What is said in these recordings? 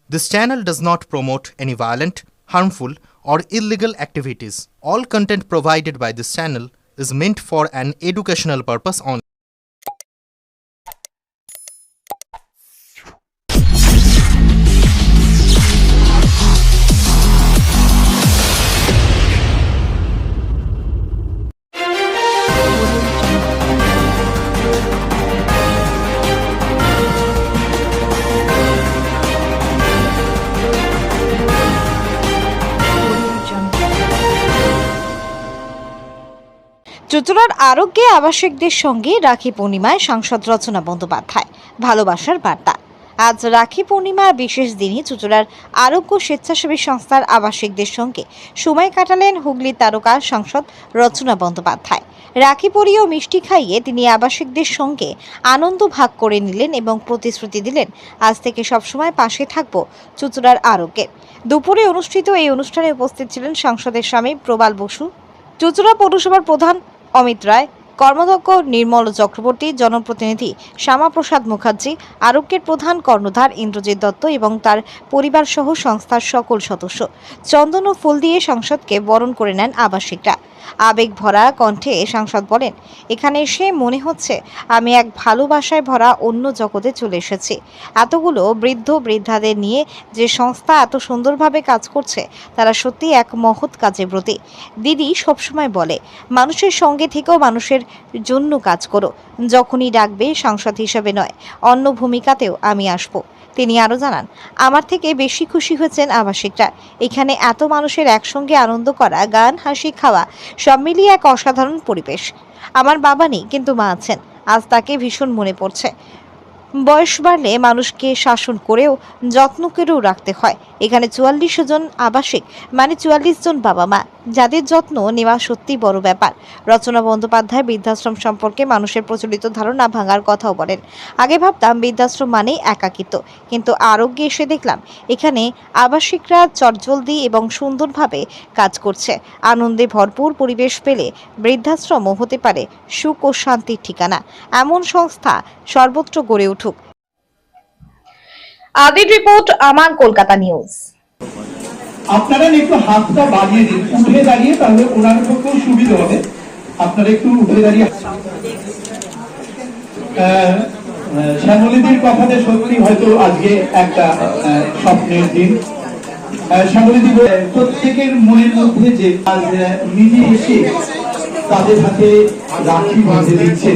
This channel does not promote any violent, harmful, or illegal activities. All content provided by this channel is meant for an educational purpose only. চুঁচুড়ার আরোগ্যে আবাসিকদের সঙ্গে রাখি পূর্ণিমায় সাংসদ রচনা বন্দ্যোপাধ্যায় ভালোবাসার বার্তা। আজ রাখি পূর্ণিমার বিশেষ দিনে চুঁচুড়ার আরোগ্য স্বেচ্ছাসেবী সংস্থার আবাসিকদের সঙ্গে সময় কাটালেন হুগলির তারকা সাংসদ রচনা বন্দ্যোপাধ্যায়। রাখি পরিয়ে ও মিষ্টি খাইয়ে তিনি আবাসিকদের সঙ্গে আনন্দ ভাগ করে নিলেন এবং প্রতিশ্রুতি দিলেন আজ থেকে সবসময় পাশে থাকব চুঁচুড়ার আরোগ্যের। দুপুরে অনুষ্ঠিত এই অনুষ্ঠানে উপস্থিত ছিলেন সাংসদের স্বামী প্রবাল বসু, চুঁচুড়া পৌরসভার প্রধান অমিত রায়, কর্মাধ্যক্ষ নির্মল চক্রবর্তী, জনপ্রতিনিধি শ্যামাপ্রসাদ মুখার্জি, আরোগ্যের প্রধান কর্ণধার ইন্দ্রজিৎ দত্ত এবং তার পরিবার সহ সংস্থার সকল সদস্য। চন্দন ও ফুল দিয়ে সাংসদকে বরণ করে নেন আবাসিকরা। আবেগ ভরা কণ্ঠে সাংসদ বলেন, এখানে এসে মনে হচ্ছে আমি এক ভালোবাসায় ভরা অন্য জগতে চলে এসেছি। এতগুলো বৃদ্ধ বৃদ্ধাদের নিয়ে যে সংস্থা এত সুন্দরভাবে কাজ করছে তারা সত্যি এক মহৎ কাজে ব্রতী। দিদি সবসময় বলে, মানুষের সঙ্গে থেকেও মানুষের জন্য কাজ করো। যখনই ডাকবে সাংসদ হিসেবে নয়, অন্য ভূমিকাতেও আমি আসব। তিনি আরও জানান, আমার থেকে বেশি খুশি হয়েছেন আবাসিকরা। এখানে এত মানুষের একসঙ্গে আনন্দ করা, গান, হাসি, খাওয়া সব মিলিয়ে এক অসাধারণ পরিবেশ। আমার বাবা নেই, কিন্তু মা আছেন। আজ তাকে ভীষণ মনে পড়ছে। বয়স বাড়লে মানুষকে শাসন করেও যত্ন করেও রাখতে হয়। এখানে ৪৪ জন আবাসিক মানে ৪৪ জন বাবা মা, যাদের যত্ন নেওয়া সত্যি বড় ব্যাপার। রচনা বন্দ্যোপাধ্যায় বৃদ্ধাশ্রম সম্পর্কে মানুষের প্রচলিত ধারণা ভাঙার কথাও বলেন। আগে ভাবতাম বৃদ্ধাশ্রম মানেই একাকিত্ব, কিন্তু আরোগ্যে এসে দেখলাম এখানে আবাসিকরা চটজলদি এবং সুন্দরভাবে কাজ করছে। আনন্দে ভরপুর পরিবেশ পেলে বৃদ্ধাশ্রমও হতে পারে সুখ ও শান্তির ঠিকানা। এমন সংস্থা সর্বত্র গড়ে উঠুক। আদির রিপোর্ট, আমার কলকাতা নিউজ। আপনারা একটু হাতটা বাড়িয়ে দিন, উঠে দাঁড়িয়ে, তাহলে ওনার পক্ষেও সুবিধা হবে। আপনারা একটু উঠে দাঁড়িয়ে। শ্যামলীদির কথাতে সত্যি হয়তো আজকে একটা স্বপ্নের দিন। শ্যামলীদি প্রত্যেকের মনের মধ্যে যে নিজে এসে তাদের হাতে রাখি বাঁধে দিচ্ছে।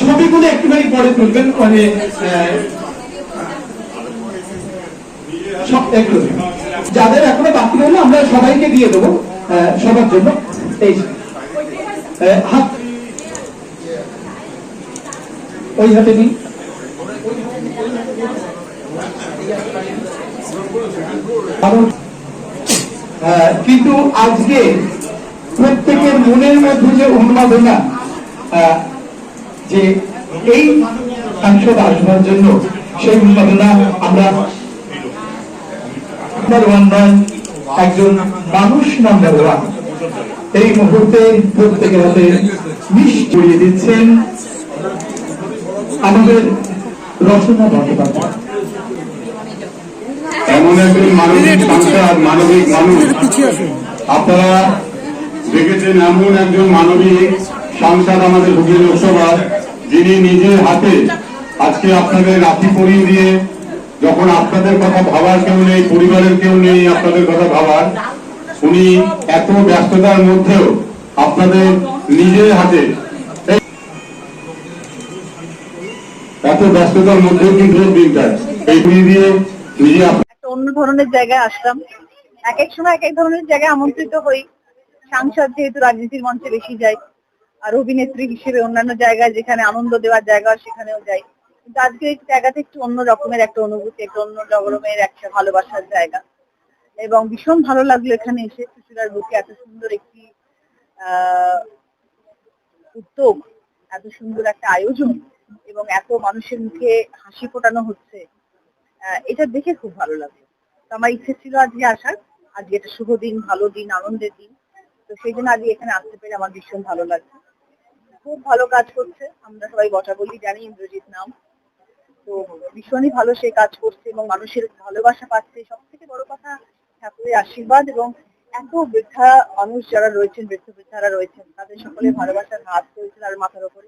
ছবিগুলো একটুখানি পরে তুলবেন, মানে যাদের এখনো বাকি রইল আমরা সবাইকে দিয়ে দেবো সবার জন্য। এই হাত ওই হাতে নিন। কিন্তু আজকে প্রত্যেকের মনের মধ্যে যে উন্মাদনা, যে এই সাংসদ আসবার জন্য, সেই উন্মাদনা আমরা একজন মানুষ নাম্বার ওয়ান এই মুহূর্তে প্রত্যেকের হাতে মিষ্টি ছড়িয়ে দিচ্ছেন আমাদের রচনা বন্দ্যোপাধ্যায়। এমন একজন মানবিক সংসার, মানবিক মানুষ আপনারা দেখেছেন। এমন একজন মানবিক সংসার আমাদের হুগলি লোকসভা, যিনি নিজের হাতে আজকে আপনাদের রাখি পরিয়ে দিয়ে, যখন আপনাদের কথা ভাবার কেউ নেই, পরিবারের কেউ নেই আপনাদের কথা ভাবার, উনি এত ব্যস্ততার মধ্যেও আপনাদের নিজের হাতে, এত ব্যস্ততার মধ্যেও কিন্তু দিনটায় এই দিয়ে নিজে অন্য ধরনের জায়গায় আসলাম। এক এক সময় এক এক ধরনের জায়গায় আমন্ত্রিত হই। সাংসদ যেহেতু রাজনীতির মঞ্চে বেশি যাই, আর অভিনেত্রী হিসেবে অন্যান্য জায়গায় যেখানে আনন্দ দেওয়ার জায়গা সেখানেও যাই। কিন্তু আজকে এই জায়গাতে একটু অন্য রকমের একটা অনুভূতি, একটা অন্য রকমের একটা ভালোবাসার জায়গা, এবং ভীষণ ভালো লাগলো এখানে এসে। চুঁচুড়ার বুকে এত সুন্দর একটি উদ্যোগ, এত সুন্দর একটা আয়োজন এবং এত মানুষের মুখে হাসি ফোটানো হচ্ছে, এটা দেখে খুব ভালো লাগলো। তো আমার ইচ্ছে ছিল আজকে আসার। আজকে একটা শুভ দিন, ভালো দিন, আনন্দের দিন। তো সেই জন্য আজকে এখানে আসতে পেরে আমার ভীষণ ভালো লাগছে। খুব ভালো কাজ করছে। আমরা সবাই বটা বলি জানি, ইন্দ্রজিৎ নাম। তো ভীষণই ভালো সে কাজ করছে এবং মানুষের ভালোবাসা পাচ্ছে। সব থেকে বড় কথা ঠাকুরের আশীর্বাদ এবং এত বৃদ্ধা মানুষ যারা রয়েছেন, বৃদ্ধারা রয়েছেন, তাদের সকলের ভালোবাসার হাত রয়েছে তার মাথার উপরে।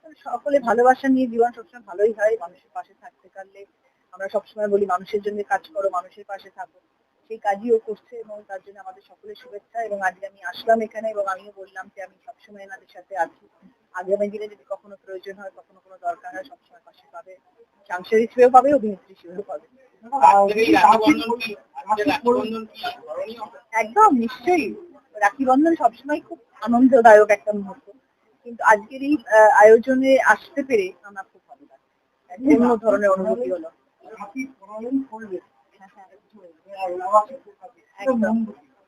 তো সকলে ভালোবাসা নিয়ে জীবন সবসময় ভালোই হয়। মানুষের পাশে থাকতে পারলে আমরা সবসময় বলি মানুষের জন্য কাজ করো, মানুষের পাশে থাকো। সেই কাজই ও করছে এবং তার জন্য আমাদের সকলের শুভেচ্ছা। এবং আজকে আমি আসলাম এখানে এবং আমিও বললাম যে আমি সবসময় এনাদের সাথে আছি। আগামী দিনে যদি কখনো প্রয়োজন হয়, কখনো কোনো দরকার হয়, সবসময় পাশে পাবে। সাংসারিক হিসেবেও পাবে, অভিনেত্রী হিসেবেও পাবে। একদম নিশ্চয়ই। রাখি বন্ধন সবসময় খুব আনন্দদায়ক একটা মুহূর্ত, কিন্তু আজকের এই আয়োজনে আসতে পেরে আমার খুব ভালো লাগছে। এক অন্য ধরনের অনুভূতি হলো। একদম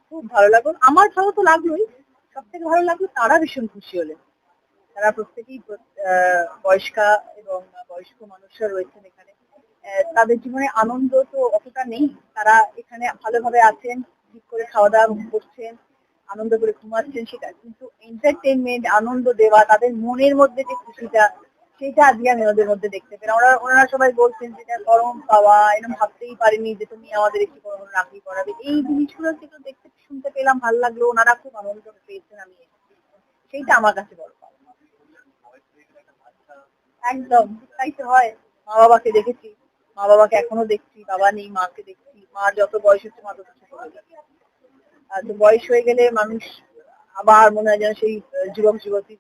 খুব ভালো লাগলো। আমার ভালো তো লাগলোই, সব থেকে ভালো লাগলো তারা ভীষণ খুশি হলেন। তারা প্রত্যেকেই বয়স্কা এবং বয়স্ক মানুষরা রয়েছেন এখানে। তাদের জীবনে আনন্দ তো অতটা নেই, তারা এখানে ভালোভাবে আছেন, ঠিক করে খাওয়া দাওয়া করছেন, আনন্দ করে ঘুমাচ্ছেন, সেটা কিন্তু এন্টারটেনমেন্ট, আনন্দ দেওয়া, তাদের মনের মধ্যে যে খুশিটা, সেটা আজকে আমি ওদের মধ্যে দেখতে পেলাম। ওনারা সবাই বলছেন যেটা পরম পাওয়া, এরকম ভাবতেই পারিনি যে তুমি আমাদের একটি কোনো রাখি পরাবে। এই জিনিসগুলো কিন্তু দেখতে শুনতে পেলাম, ভালো লাগলো। ওনারা খুব আনন্দ পেয়েছেন, আমি সেইটা আমার কাছে বড় পাওয়া। একদম তাই তো হয়। মা বাবাকে দেখেছি, মা বাবাকে এখনো দেখছি, বাবা নেই, মাকে দেখছি। মার যত বয়স হচ্ছে মা তত ছোট হয়ে যাচ্ছে। আর তো বয়স হয়ে গেলে মানুষ আবার মনে হয় যেন সেই যুবক যুবতী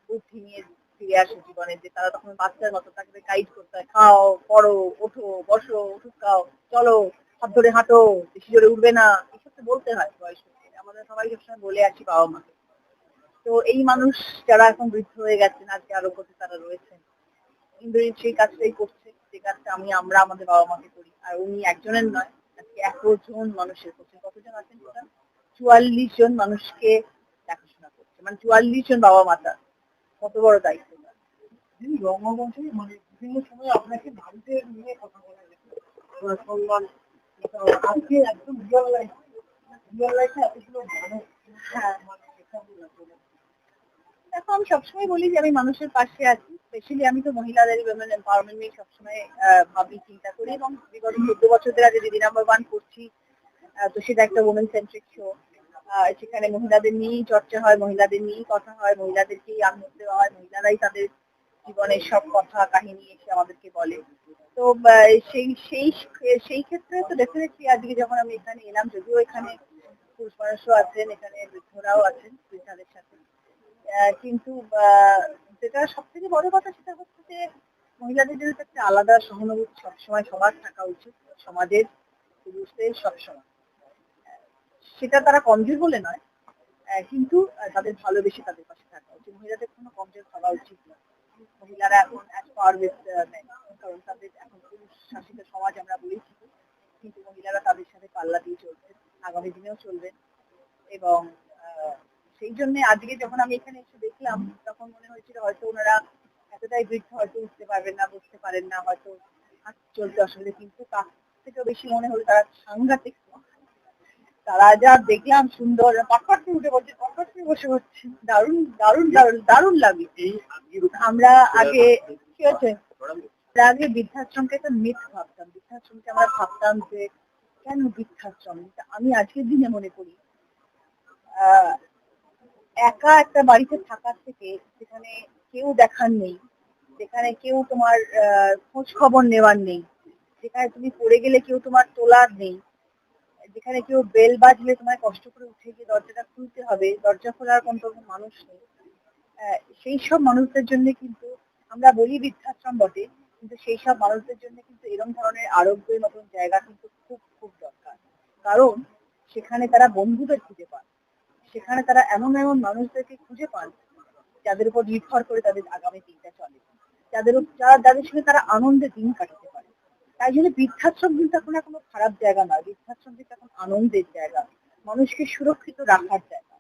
বুদ্ধি নিয়ে ফিরে আসে জীবনে, যে তারা তখন বাচ্চার মতো তাকে গাইড করতে হয়, খাও, পড়ো, ওঠো, বসো, ওষুধ খাও, চলো, হাত ধরে হাঁটো, বেশি জোরে উঠবে না, এসব তো বলতে হয় বয়স হয়ে গেলে। আমাদের সবাই সবসময় বলে আসি বাবা মাকে। তো এই মানুষ যারা এখন বৃদ্ধ হয়ে গেছেন, আজকে আরোগ্যতে তারা রয়েছেন, ইন্দ্রজিৎ সেই কাজটাই করছে, যে কাজটা আমরা আমাদের বাবা মাকে করি। আর উনি একজনের নয়, আজকে 100 জন মানুষের করছেন। কতজন আছেন সেটা? 44 জন মানুষকে দেখাশোনা করছে, মানে 44 জন বাবা মাতা। কত বড় দায়িত্ব। রঙ্গমঞ্চে মানে বিভিন্ন সময় আপনাকে বাড়িতে নিয়ে কথা বলা গেছে, সম্মান, আজকে একদম রিয়েল লাইফে এতগুলো মানুষ। হ্যাঁ, দেখো আমি সবসময় বলি যে আমি মানুষের পাশে আছি। স্পেশালি আমি তো মহিলাদের উইমেন এম্পাওয়ারমেন্ট নিয়ে সবসময় ভাবি, চিন্তা করি এবং বিগত 14 বছর ধরে আজ দিদি নাম্বার 1 করছি। তো সেটা একটা ওমেন সেন্ট্রিক শো। সেখানে মহিলাদের নিয়েই চর্চা হয়, মহিলাদের নিয়েই কথা হয়, মহিলাদেরকেই আনন্দ দেওয়া হয়, মহিলারাই তাদের জীবনের সব কথা কাহিনী এসে আমাদেরকে বলে। তো সেই সেই সেই ক্ষেত্রে তো ডেফিনেটলি আজকে যখন আমি এখানে এলাম, যদিও এখানে পুরুষ মানুষও আছেন, এখানে বৃদ্ধরাও আছেন বৃদ্ধাদের সাথে, কিন্তু যেটা সব থেকে বড় কথা সেটা হচ্ছে যে মহিলাদের জন্য একটা আলাদা সহানুভূতি সবসময় সবার থাকা উচিত সমাজের, পুরুষদের সবসময়। সেটা তারা কমজোর বলে নয়, কিন্তু তাদের ভালোবেসে তাদের পাশে থাকা উচিত। মহিলাদের কোনো কমজোর ভাবা উচিত না। মহিলারা এখন কারণ তাদের এখন পুরুষ শাসিত সমাজ আমরা বলেছি, কিন্তু মহিলারা তাদের সাথে পাল্লা দিয়ে চলছেন, আগামী দিনেও চলবেন। এবং সেই জন্য আজকে যখন আমি এখানে এসে দেখলাম, তখন মনে হয়েছিল হয়তো ওনারা এতটাই বৃদ্ধ, হয়তো উঠতে পারবেন না, বসতে পারেন না, হয়তো চলতে অসুবিধা, কিন্তু তার থেকেও বেশি মনে হলো তারা সাংঘাতিক। তারা যা দেখলাম সুন্দর, পাটপাট উঠে বসে, পাটপাট বসে হচ্ছে, দারুণ দারুণ দারুণ দারুণ লাগে। আমরা আগে কি হচ্ছে, আগে বৃদ্ধাশ্রমকে একটা মিথ ভাবতাম, বৃদ্ধাশ্রমকে আমরা ভাবতাম যে কেন বৃদ্ধাশ্রম। আমি আজকের দিনে মনে করি একা একটা বাড়িতে থাকার থেকে, যেখানে কেউ দেখার নেই, যেখানে কেউ তোমার খোঁজ খবর নেওয়ার নেই, যেখানে তুমি পড়ে গেলে কেউ তোমার তোলার নেই, যেখানে কেউ বেল বাজলে তোমায় কষ্ট করে উঠে গিয়ে দরজাটা খুলতে হবে, দরজা খোলার কোনো মানুষ নেই, সেই সব মানুষদের জন্য কিন্তু আমরা বলি বৃদ্ধাশ্রম বটে, কিন্তু সেই সব মানুষদের জন্য কিন্তু এরকম ধরনের আরোগ্যের মতন জায়গা কিন্তু খুব খুব দরকার। কারণ সেখানে তারা বন্ধুদের খুঁজে পান, সেখানে তারা এমন এমন মানুষদেরকে খুঁজে পান যাদের উপর নির্ভর করে তাদের আগামী দিনটা চলে, যাদের সঙ্গে তারা আনন্দে দিন কাটাতে পারে। তাই জন্য বৃদ্ধাশ্রম কিন্তু এখন কোনো খারাপ জায়গা নয়, বৃদ্ধাশ্রম কিন্তু এখন আনন্দের জায়গা, মানুষকে সুরক্ষিত রাখার জায়গা,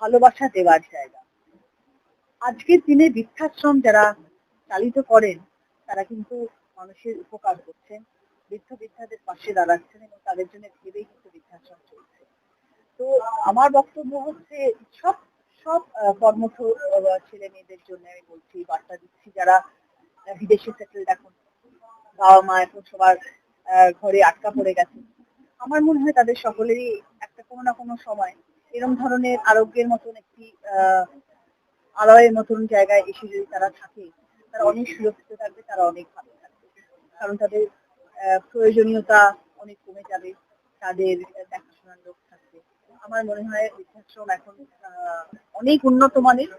ভালোবাসা দেওয়ার জায়গা। আজকের দিনে বৃদ্ধাশ্রম যারা চালিত করেন, তারা কিন্তু মানুষের উপকার করছেন, বৃদ্ধাদের পাশে দাঁড়াচ্ছেন এবং তাদের জন্য ভেবেই কিন্তু বৃদ্ধাশ্রম চলছে। তো আমার বক্তব্য হচ্ছে সব সব কর্মঠ ছেলে মেয়েদের জন্য আমি বলছি, বার্তা দিচ্ছি, যারা বিদেশে সেটেলড এখন, বাবা মা এখন সবার ঘরে আটকা পড়ে গেছে। আমার মনে হয় তাদের সকলেরই একটা কোনো না কোনো সময় এরকম ধরনের আরোগ্যের মতন একটি আলয়ের মতন জায়গায় এসে যদি তারা থাকে, তারা অনেক সুরক্ষিত থাকবে, তারা অনেক ভালো থাকবে। কারণ তাদের প্রয়োজনীয়তা অনেক কমে যাবে, তাদের দেখাশোনার লোক থাকবে। আমার মনে হয় বৃদ্ধাশ্রম এখন অনেক উন্নত মানের।